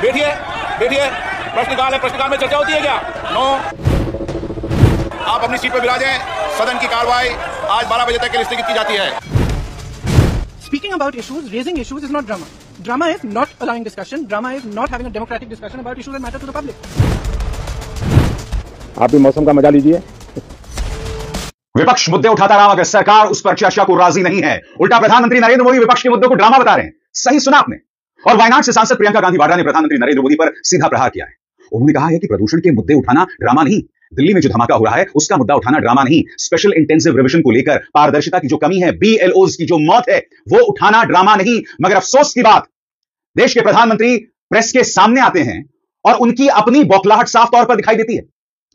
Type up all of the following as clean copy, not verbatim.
बैठिए बैठिए, प्रश्नकाल है, प्रश्नकाल में चर्चा होती है क्या? नो। आप अपनी सीट पर विराजें। सदन की कार्रवाई आज 12 बजे तक के लिए स्थगित की जाती है। Speaking about issues, raising issues is not drama. Drama is not allowing discussion. Drama is not having a democratic discussion about issues that matter to the public. आप भी मौसम का मजा लीजिए। विपक्ष मुद्दे उठाता रहा मगर सरकार उस पर चर्चा को राजी नहीं है। उल्टा प्रधानमंत्री नरेंद्र मोदी विपक्ष के मुद्दों को ड्रामा बता रहे हैं। सही सुना आपने। और वायनाड से सांसद प्रियंका गांधी वाड्रा ने प्रधानमंत्री नरेंद्र मोदी पर सीधा प्रहार किया है। उन्होंने कहा है कि प्रदूषण के मुद्दे उठाना ड्रामा नहीं, दिल्ली में जो धमाका हो रहा है उसका मुद्दा उठाना ड्रामा नहीं, स्पेशल इंटेंसिव रिविजन को लेकर पारदर्शिता की जो कमी है, बीएलओज की जो मौत है, वो उठाना ड्रामा नहीं। मगर अफसोस की बात, देश के प्रधानमंत्री प्रेस के सामने आते हैं और उनकी अपनी बौखलाहट साफ तौर पर दिखाई देती है।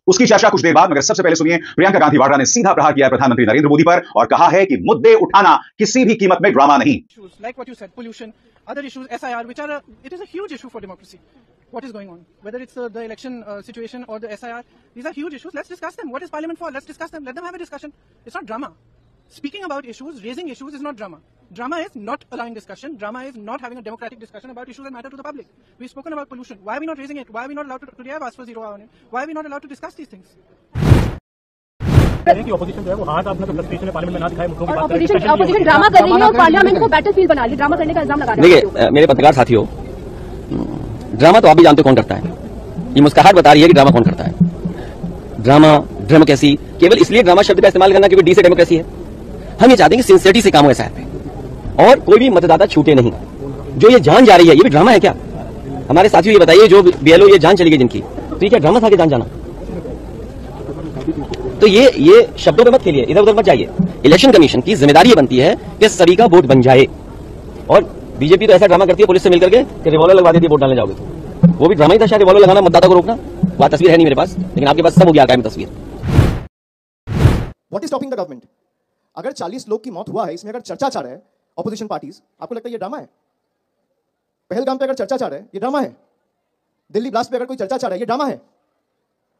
उसकी चर्चा कुछ देर बाद, मगर सबसे पहले सुनिए प्रियंका गांधी वाड्रा ने सीधा प्रहार किया प्रधानमंत्री नरेंद्र मोदी पर और कहा है कि मुद्दे उठाना किसी भी कीमत में ड्रामा नहीं। Like what you said, pollution, other issues, SIR, which are it is a huge issue for democracy. What is going on? Whether it's the election situation or the SIR, these are huge issues. Let's discuss them. What is Parliament for? Let's discuss them. Let them have a discussion. It's not drama. Speaking about issues, raising issues is not drama. Drama is not allowing discussion. Drama is not having a democratic discussion about issues that matter to the public. We've spoken about pollution. Why are we not raising it? Why are we not allowed to? Today I've asked for 0 hour on it. Why are we not allowed to discuss these things? Opposition जो है वो हाथ अपना frustration parliament में ना दिखाए, मुद्दों की बात करें। ऑपोजिशन ड्रामा कर रही है और पार्लियामेंट को बैटलफील्ड बना ली, ड्रामा करने का इल्जाम लगा रहे हैं। देखिए मेरे पत्रकार साथियों, ड्रामा तो आप भी जानते हो कौन करता है। ये मुस्कुराहट बता रही है कि ड्रामा कौन करता है। ड्रामा, डेमोक्रेसी, केवल इसलिए ड्रामा शब्द का इस्तेमाल करना क्योंकि डी से डेमोक्रेसी है। हम ये चाहते हैं कि सिंसियरिटी से काम हो ऐसा है और कोई भी मतदाता छूटे नहीं। जो ये जान जा रही है ये भी ड्रामा है क्या? हमारे साथियों ये बताइए, जो बीएलओ ये जान चली गई जिनकी, तो ये क्या ड्रामा था कि जान जाना? तो ये शब्दों पे मत खेलिए, इधर उधर मत जाइए। इलेक्शन कमीशन की जिम्मेदारी ये बनती है कि सभी का वोट बन जाए। और बीजेपी तो ऐसा ड्रामा करती है पुलिस से मिलकर के कि रिवॉल्वर लगवा देती है वोट डालने जाओगे तो वो भी ड्रामा ही था शायद, रिवॉल्वर लगाना, मतदाता को रोकना। वह तस्वीर है नहीं मेरे पास, लेकिन आपके पास सब हो गया आर्काइव में तस्वीर। What is stopping the government? अगर 40 लोग की मौत हुआ है, इसमें अगर चर्चा चल रहा है ऑपोजिशन पार्टीज, आपको लगता है ये ड्रामा है? पहलगाम पे अगर चर्चा चल रहा है ये ड्रामा है? दिल्ली ब्लास्ट पे अगर कोई चर्चा चल रहा है ये ड्रामा है?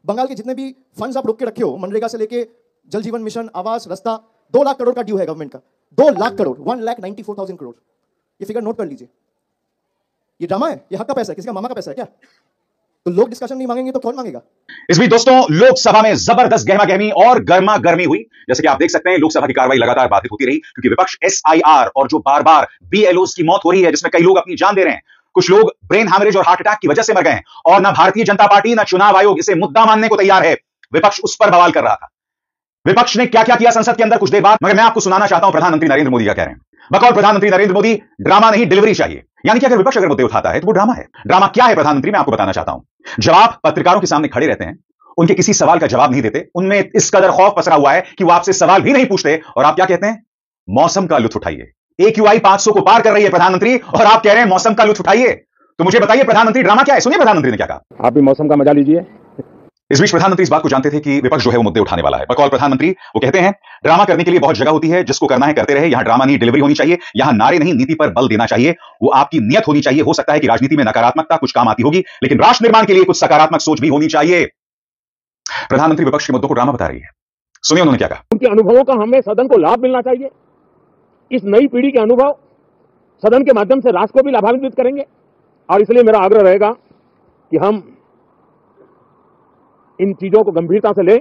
बंगाल के जितने भी फंड्स आप रोक के रखे हो, मनरेगा से लेके जल जीवन मिशन, आवास, रास्ता, 2 लाख करोड़ का ड्यू है गवर्नमेंट का। 2 लाख करोड़, 1,94,000 करोड़। ये फिगर नोट कर लीजिए। ये ड्रामा है? ये हक का पैसा है? किसी का मामा का पैसा है क्या? तो लोग डिस्कशन नहीं मांगेंगे तो कौन मांगेगा? इस बीच दोस्तों, लोकसभा में जबरदस्त गहमा गहमी और गर्मा गर्मी हुई। जैसे कि आप देख सकते हैं, लोकसभा की कार्रवाई लगातार बाधित होती रही क्योंकि विपक्ष एसआईआर और जो बार बार बीएलओज की मौत हो रही है, जिसमें कई लोग अपनी जान दे रहे हैं, कुछ लोग ब्रेन हैमरेज और हार्ट अटैक की वजह से मर गए हैं, और ना भारतीय जनता पार्टी ना चुनाव आयोग इसे मुद्दा मानने को तैयार है। विपक्ष उस पर बवाल कर रहा था। विपक्ष ने क्या क्या किया संसद के अंदर कुछ देर बाद, मगर मैं आपको सुनाना चाहता हूं प्रधानमंत्री नरेंद्र मोदी क्या कह रहे हैं। बकौल प्रधानमंत्री नरेंद्र मोदी, ड्रामा नहीं डिलीवरी चाहिए। यानी कि अगर विपक्ष अगर मुद्दे उठाता है तो वो ड्रामा है। ड्रामा क्या है प्रधानमंत्री, मैं आपको बताना चाहता हूं। जब आप पत्रकारों के सामने खड़े रहते हैं, उनके किसी सवाल का जवाब नहीं देते, उनमें इस कदर खौफ पसरा हुआ है कि वो आपसे सवाल भी नहीं पूछते, और आप क्या कहते हैं? मौसम का लुत्फ उठाइए। AQI 500 को पार कर रही है प्रधानमंत्री, और आप कह रहे हैं मौसम का लुत्फ उठाइए। तो मुझे बताइए प्रधानमंत्री, ड्रामा क्या है? सुनिए प्रधानमंत्री ने क्या कहा। आप भी मौसम का मजा लीजिए। इस बीच प्रधानमंत्री इस बात को जानते थे कि विपक्ष जो है वो मुद्दे उठाने वाला है। बकौल प्रधानमंत्री वो कहते हैं, ड्रामा करने के लिए बहुत जगह होती है, जिसको करना है करते रहे। यहां ड्रामा नहीं डिलीवरी होनी चाहिए, यहां नारे नहीं नीति पर बल देना चाहिए। वो आपकी नियत होनी चाहिए। हो सकता है कि राजनीति में नकारात्मकता कुछ काम आती होगी, लेकिन राष्ट्र निर्माण के लिए कुछ सकारात्मक सोच भी होनी चाहिए। प्रधानमंत्री विपक्ष के मुद्दों को ड्रामा बता रही है। सुनिए उन्होंने क्या कहा। उनके अनुभवों का हमें सदन को लाभ मिलना चाहिए। इस नई पीढ़ी के अनुभव सदन के माध्यम से राष्ट्र को भी लाभान्वित करेंगे, और इसलिए मेरा आग्रह रहेगा कि हम इन चीजों को गंभीरता से लें।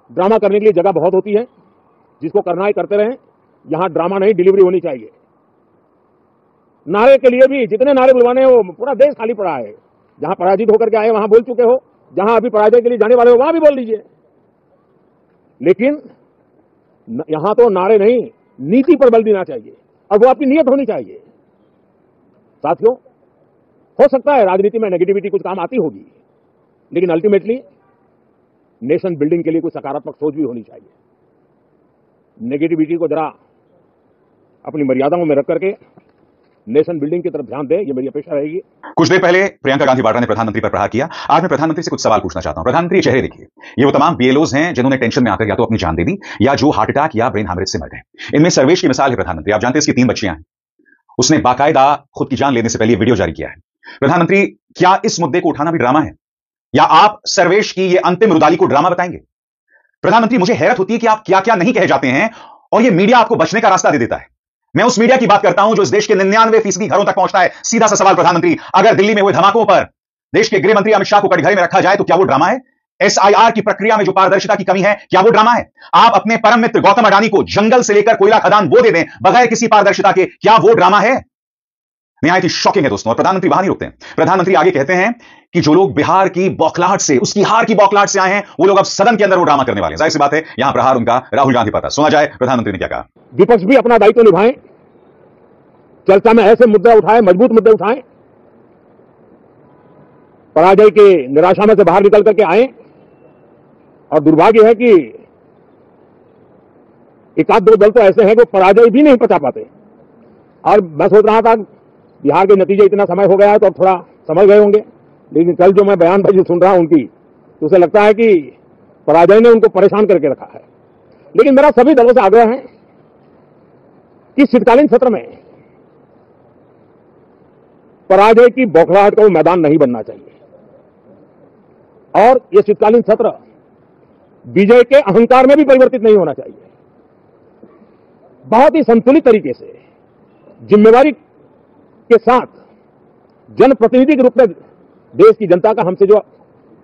ड्रामा करने के लिए जगह बहुत होती है, जिसको करना है करते रहें। यहां ड्रामा नहीं डिलीवरी होनी चाहिए। नारे के लिए भी जितने नारे बुलवाने वो पूरा देश खाली पड़ा है। जहां पराजित होकर के आए वहां बोल चुके हो, जहां अभी पराजय के लिए जाने वाले हो वहां भी बोल लीजिए, लेकिन यहां तो नारे नहीं, नीति पर बल देना चाहिए, और वो आपकी नीयत होनी चाहिए। साथियों, हो सकता है राजनीति में नेगेटिविटी कुछ काम आती होगी, लेकिन अल्टीमेटली नेशन बिल्डिंग के लिए कुछ सकारात्मक सोच भी होनी चाहिए। नेगेटिविटी को जरा अपनी मर्यादाओं में रख करके नेशन बिल्डिंग की तरफ ध्यान दें, ये मेरी अपेक्षा रहेगी। कुछ देर पहले प्रियंका गांधी वाड्रा ने प्रधानमंत्री पर प्रहार किया। आज मैं प्रधानमंत्री से कुछ सवाल पूछना चाहता हूं। प्रधानमंत्री, चेहरे देखिए, ये वो तमाम बीएलओज हैं जिन्होंने टेंशन में आकर या तो अपनी जान दे दी या जो हार्ट अटैक या ब्रेन हैमरेज से मर गए। इनमें सर्वेश की मिसाल है प्रधानमंत्री। आप जानते हैं इसकी 3 बच्चियां हैं। उसने बाकायदा खुद की जान लेने से पहले वीडियो जारी किया है। प्रधानमंत्री, क्या इस मुद्दे को उठाना भी ड्रामा है, या आप सर्वेश की ये अंतिम रुदाली को ड्रामा बताएंगे? प्रधानमंत्री, मुझे हैरत होती है कि आप क्या क्या नहीं कह जाते हैं और ये मीडिया आपको बचने का रास्ता दे देता है। मैं उस मीडिया की बात करता हूं जो इस देश के 99% घरों तक पहुंचता है। सीधा सा सवाल प्रधानमंत्री, अगर दिल्ली में हुए धमाकों पर देश के गृह मंत्री अमित शाह को कटघरे में रखा जाए तो क्या वो ड्रामा है? एसआईआर की प्रक्रिया में जो पारदर्शिता की कमी है, क्या वो ड्रामा है? आप अपने परम मित्र गौतम अडानी को जंगल से लेकर कोयला खदान वो दे दें बगैर किसी पारदर्शिता के, क्या वो ड्रामा है? निहायत ही शॉकिंग है दोस्तों। और प्रधानमंत्री वहां नहीं रुकते हैं। प्रधानमंत्री आगे कहते हैं कि जो लोग बिहार की बौखलाहट से, उसकी हार की बौखलाहट से आए हैं, वो लोग अब सदन के अंदर वो ड्रामा करने वाले हैं। जाहिर सी बात है, यहां प्रहार उनका राहुल गांधी पर था। सुना जाए प्रधानमंत्री ने क्या कहा। विपक्ष भी अपना दायित्व निभाएं, चर्चा में ऐसे मुद्दे उठाएं, मजबूत मुद्दे उठाएं, पराजय के निराशा में से बाहर निकल करके आए। और दुर्भाग्य है कि एक आध दो दल तो ऐसे हैं जो पराजय भी नहीं पचा पाते। और मैं सोच रहा था बिहार के नतीजे इतना समय हो गया है तो अब थोड़ा समझ गए होंगे, लेकिन कल जो मैं बयानबाजी सुन रहा हूं उनकी, तो उसे लगता है कि पराजय ने उनको परेशान करके रखा है। लेकिन मेरा सभी दलों से आग्रह है कि शीतकालीन सत्र में पराजय की बौखलाहट का वो मैदान नहीं बनना चाहिए और ये शीतकालीन सत्र विजय के अहंकार में भी परिवर्तित नहीं होना चाहिए। बहुत ही संतुलित तरीके से, जिम्मेवारी के साथ, जनप्रतिनिधि के रूप में देश की जनता का हमसे जो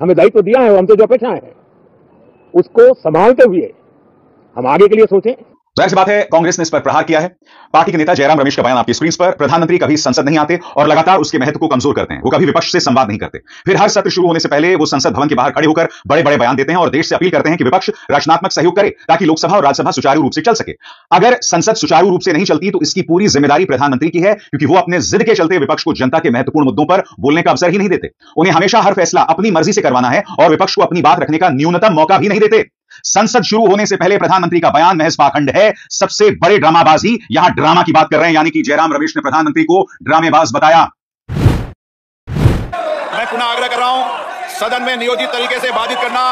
हमें दायित्व दिया है और हमसे जो अपेक्षाएं हैं, उसको संभालते हुए हम आगे के लिए सोचें। जाहिर सी बात है, कांग्रेस ने इस पर प्रहार किया है। पार्टी के नेता जयराम रमेश का बयान आपकी स्क्रीन पर, प्रधानमंत्री कभी संसद नहीं आते और लगातार उसके महत्व को कमजोर करते हैं। वो कभी विपक्ष से संवाद नहीं करते। फिर हर सत्र शुरू होने से पहले वो संसद भवन के बाहर खड़े होकर बड़े बड़े बयान देते हैं और देश से अपील करते हैं कि विपक्ष रचनात्मक सहयोग करे ताकि लोकसभा और राज्यसभा सुचारू रूप से चल सके। अगर संसद सुचारू रूप से नहीं चलती तो इसकी पूरी जिम्मेदारी प्रधानमंत्री की है, क्योंकि वो अपने जिद के चलते विपक्ष को जनता के महत्वपूर्ण मुद्दों पर बोलने का अवसर ही नहीं देते। उन्हें हमेशा हर फैसला अपनी मर्जी से करवाना है और विपक्ष को अपनी बात रखने का न्यूनतम मौका भी नहीं देते। संसद शुरू होने से पहले प्रधानमंत्री का बयान महज पाखंड है, सबसे बड़े ड्रामाबाजी। यहां ड्रामा की बात कर रहे हैं, यानी कि जयराम रमेश ने प्रधानमंत्री को ड्रामेबाज बताया। मैं पुनः आग्रह कर रहा हूं, सदन में नियोजित तरीके से बातचीत करना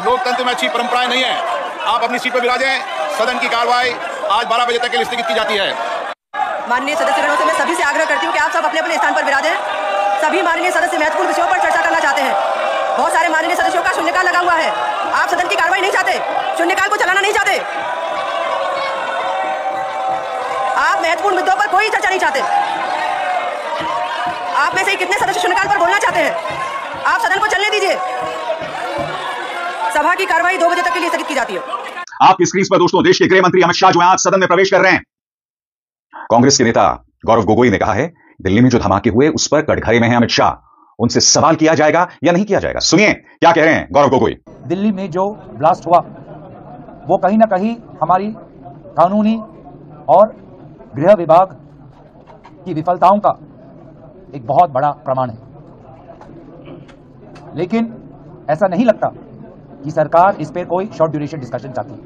लोकतंत्र में अच्छी परंपराएं नहीं है। आप अपनी सीट पर विराजें। सदन की कार्रवाई आज 12 बजे तक के लिए स्थगित की जाती है। माननीय सदस्यगणों से मैं सभी से आग्रह करती हूं कि आप सब अपने अपने स्थान पर विराजें। सभी माननीय सदस्य महत्वपूर्ण विषयों पर चर्चा करना चाहते हैं। बहुत सारे माननीय सदस्यों का शून्यकाल लगा हुआ है। आप सदन की कार्रवाई नहीं चाहते, शून्यकाल को चलाना नहीं चाहते, आप महत्वपूर्ण मुद्दों पर कोई चर्चा नहीं चाहते। आप में से कितने सदस्य शून्यकाल पर बोलना चाहते हैं? आप सदन को चलने दीजिए। सभा की कार्रवाई 2 बजे तक के लिए स्थगित की जाती है। आपकी स्क्रीन पर दोस्तों देश के गृह मंत्री अमित शाह जो है आज सदन में प्रवेश कर रहे हैं। कांग्रेस के नेता गौरव गोगोई ने कहा है दिल्ली में जो धमाके हुए उस पर कटघरे में है अमित शाह, उनसे सवाल किया जाएगा या नहीं किया जाएगा। सुनिए क्या कह रहे हैं गौरव गोगोई। दिल्ली में जो ब्लास्ट हुआ वो कहीं ना कहीं हमारी कानूनी और गृह विभाग की विफलताओं का एक बहुत बड़ा प्रमाण है, लेकिन ऐसा नहीं लगता कि सरकार इस पर कोई शॉर्ट ड्यूरेशन डिस्कशन चाहती है।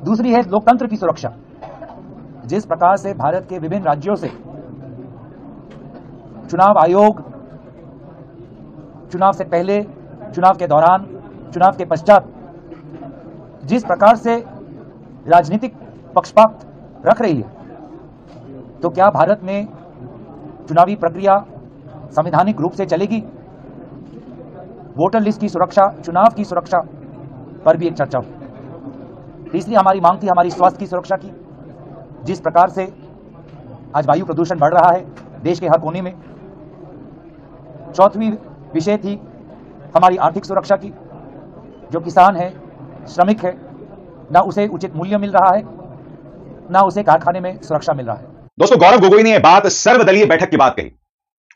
दूसरी है लोकतंत्र की सुरक्षा। जिस प्रकार से भारत के विभिन्न राज्यों से चुनाव आयोग चुनाव से पहले, चुनाव के दौरान, चुनाव के पश्चात जिस प्रकार से राजनीतिक पक्षपात रख रही है, तो क्या भारत में चुनावी प्रक्रिया संवैधानिक रूप से चलेगी? वोटर लिस्ट की सुरक्षा, चुनाव की सुरक्षा पर भी एक चर्चा हो। तीसरी हमारी मांग थी हमारी स्वास्थ्य की सुरक्षा की। जिस प्रकार से आज वायु प्रदूषण बढ़ रहा है देश के हर कोने में। चौथी विषय थी हमारी आर्थिक सुरक्षा की। जो किसान है, श्रमिक है, ना उसे उचित मूल्य मिल रहा है, ना उसे कारखाने में सुरक्षा मिल रहा है। दोस्तों गौरव गोगोई ने यह बात सर्वदलीय बैठक की बात कही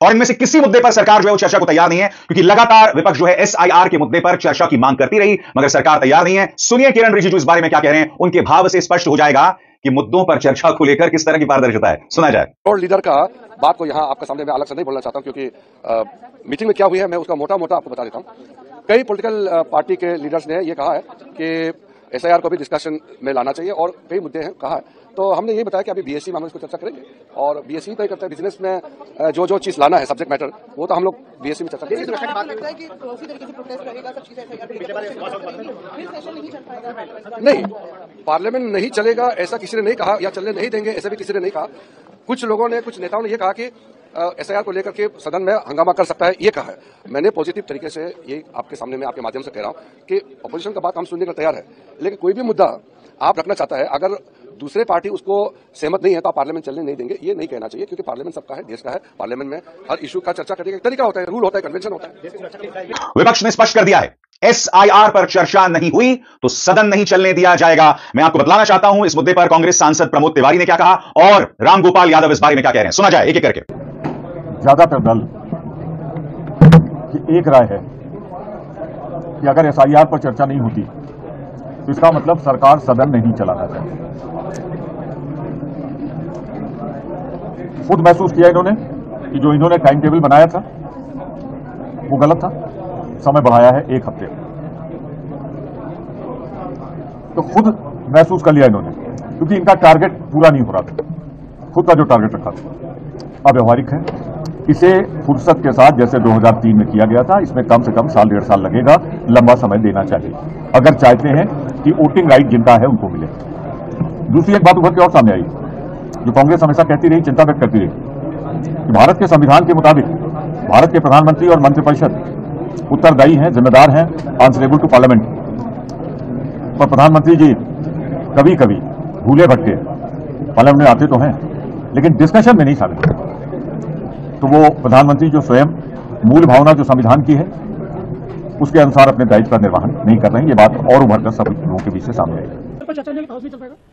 और इनमें से किसी मुद्दे पर सरकार जो है वो चर्चा को तैयार नहीं है, क्योंकि लगातार विपक्ष जो है एसआईआर के मुद्दे पर चर्चा की मांग करती रही, मगर सरकार तैयार नहीं है। सुनिए किरण रिजिजू इस बारे में क्या कह रहे हैं। उनके भाव से स्पष्ट हो जाएगा कि मुद्दों पर चर्चा को लेकर किस तरह की पारदर्शिता है। सुना जाए। और लीडर का बात को यहां आपके सामने मैं अलग से नहीं बोलना चाहता हूं, क्योंकि मीटिंग में क्या हुई है मैं उसका मोटा मोटा आपको बता देता हूं। कई पॉलिटिकल पार्टी के लीडर्स ने ये कहा है कि एसआईआर को भी डिस्कशन में लाना चाहिए और कई मुद्दे हैं कहा है। तो हमने ये बताया कि अभी बीएससी में हम इसको चर्चा करेंगे और बीएससी तय करता है बिजनेस में जो जो चीज लाना है सब्जेक्ट मैटर, वो तो हम लोग बीएससी में चर्चा करेंगे। नहीं, पार्लियामेंट नहीं चलेगा ऐसा किसी ने नहीं कहा, या चलने नहीं देंगे ऐसा भी किसी ने नहीं कहा। कुछ लोगों ने, कुछ नेताओं ने ये कहा कि एसआईआर को लेकर के सदन में हंगामा कर सकता है, ये कहा है। मैंने पॉजिटिव तरीके से ये आपके सामने में आपके माध्यम से कह रहा हूं कि अपोजिशन का बात हम सुनने को तैयार है, लेकिन कोई भी मुद्दा आप रखना चाहता है, अगर दूसरे पार्टी उसको सहमत नहीं है तो आप पार्लियामेंट चलने नहीं देंगे, ये नहीं कहना चाहिए, क्योंकि पार्लियामेंट सबका है, देश का है। पार्लियामेंट में हर इशू का चर्चा करने का एक तरीका होता है, रूल होता है, कन्वेंशन होता है। विपक्ष ने स्पष्ट कर दिया है, एसआईआर पर चर्चा नहीं हुई तो सदन नहीं चलने दिया जाएगा। मैं आपको बतलाना चाहता हूं इस मुद्दे पर कांग्रेस सांसद प्रमोद तिवारी ने क्या कहा और रामगोपाल यादव इस बारे में क्या कह रहे हैं। सुना जाए एक एक करके। ज्यादातर दल की एक राय है कि अगर एसआईआर पर चर्चा नहीं होती तो इसका मतलब सरकार सदन नहीं चलाना चाहती। खुद महसूस किया इन्होंने कि जो इन्होंने टाइम टेबल बनाया था वो गलत था, समय बढ़ाया है 1 हफ्ते, तो खुद महसूस कर लिया इन्होंने, क्योंकि इनका टारगेट पूरा नहीं हो रहा था, खुद का जो टारगेट रखा था अव्यवहारिक है। इसे फुर्सत के साथ जैसे 2003 में किया गया था, इसमें कम से कम साल 1.5 साल लगेगा, लंबा समय देना चाहिए अगर चाहते हैं कि वोटिंग राइट जिनका है उनको मिले। दूसरी एक बात उभर के और सामने आई, जो कांग्रेस हमेशा कहती रही, चिंता व्यक्त करती रही कि भारत के संविधान के मुताबिक भारत के प्रधानमंत्री और मंत्रिपरिषद उत्तरदायी हैं, जिम्मेदार हैं, आंसरेबल टू पार्लियामेंट। पर प्रधानमंत्री जी कभी कभी भूले भटके पार्लियामेंट में आते तो हैं लेकिन डिस्कशन में नहीं शामिल। तो वो प्रधानमंत्री जो स्वयं मूल भावना जो संविधान की है उसके अनुसार अपने दायित्व का निर्वहन नहीं कर रहे हैं। ये बात और उभरकर सब लोगों के बीच से सामने आई।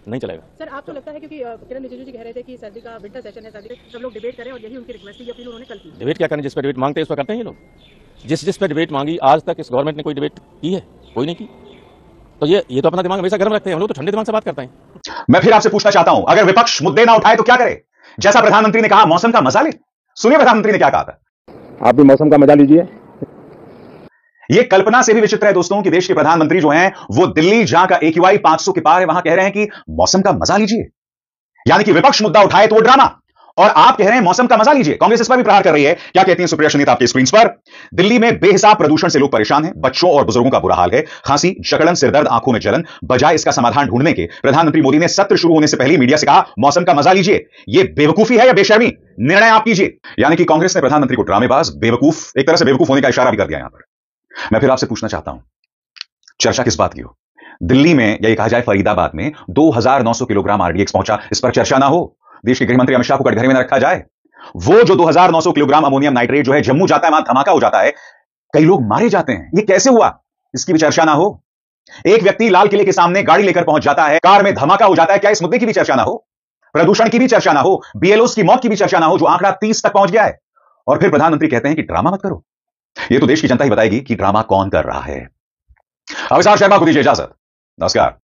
नहीं चलेगा सर, आपको लगता है क्योंकि किरण रिजिजू जी कह रहे थे कि सर्दी का विंटर सेशन है, सर्दी सब लोग डिबेट करें और यही उनकी रिक्वेस्ट थी, अपील उन्होंने कल की। डिबेट क्या करें, जिस पर डिबेट मांगते हैं उस पर करते हैं ये लोग। जिस पर डिबेट मांगी आज तक इस गवर्नमेंट ने कोई डिबेट की है? कोई नहीं की। तो ये तो अपना दिमाग हमेशा गर्म रखते हैं, हम लोग तो ठंडे दिमाग से बात करते हैं। मैं फिर आपसे पूछना चाहता हूं, अगर विपक्ष मुद्दे ना उठाए तो क्या करे? जैसा प्रधानमंत्री ने कहा मौसम का मजा ले। सुनिए प्रधानमंत्री ने क्या कहा था। आप भी मौसम का मजा लीजिए। यह कल्पना से भी विचित्र है दोस्तों कि देश के प्रधानमंत्री जो हैं वो दिल्ली जहां का AQI 500 के पार है वहां कह रहे हैं कि मौसम का मजा लीजिए। यानी कि विपक्ष मुद्दा उठाए तो वो ड्रामा, और आप कह रहे हैं मौसम का मजा लीजिए। कांग्रेस इस पर भी प्रहार कर रही है। क्या कहती हैं सुप्रिया सुनीता आपकी स्क्रीन पर। दिल्ली में बेहिसाब प्रदूषण से लोग परेशान हैं, बच्चों और बुजुर्गों का बुरा हाल है, खांसी, जकड़न, सिरदर्द, आंखों में जलन। बजाय इसका समाधान ढूंढने के प्रधानमंत्री मोदी ने सत्र शुरू होने से पहले मीडिया से कहा मौसम का मजा लीजिए। यह बेवकूफी है या बेशर्मी, निर्णय आप कीजिए। यानी कि कांग्रेस ने प्रधानमंत्री को ड्रामेबाज, बेवकूफ, एक तरह से बेवकूफ होने का इशारा भी कर दिया। यहां पर मैं फिर आपसे पूछना चाहता हूं, चर्चा किस बात की हो? दिल्ली में या ये कहा जाए फरीदाबाद में 2900 किलोग्राम RDX पहुंचा, इस पर चर्चा ना हो? देश के गृहमंत्री अमित शाह को कटघरे में न रखा जाए? वो जो 2900 किलोग्राम अमोनियम नाइट्रेट जो है जम्मू जाता है, वहां धमाका हो जाता है, कई लोग मारे जाते हैं, ये कैसे हुआ? इसकी भी चर्चा ना हो? एक व्यक्ति लाल किले के सामने गाड़ी लेकर पहुंच जाता है, कार में धमाका हो जाता है, क्या इस मुद्दे की भी चर्चा ना हो? प्रदूषण की भी चर्चा ना हो? BLOs की मौत की भी चर्चा ना हो, जो आंकड़ा 30 तक पहुंच गया है? और फिर प्रधानमंत्री कहते हैं कि ड्रामा मत करो। ये तो देश की जनता ही बताएगी कि ड्रामा कौन कर रहा है। अविनाश शर्मा को दीजिए इजाजत। नमस्कार।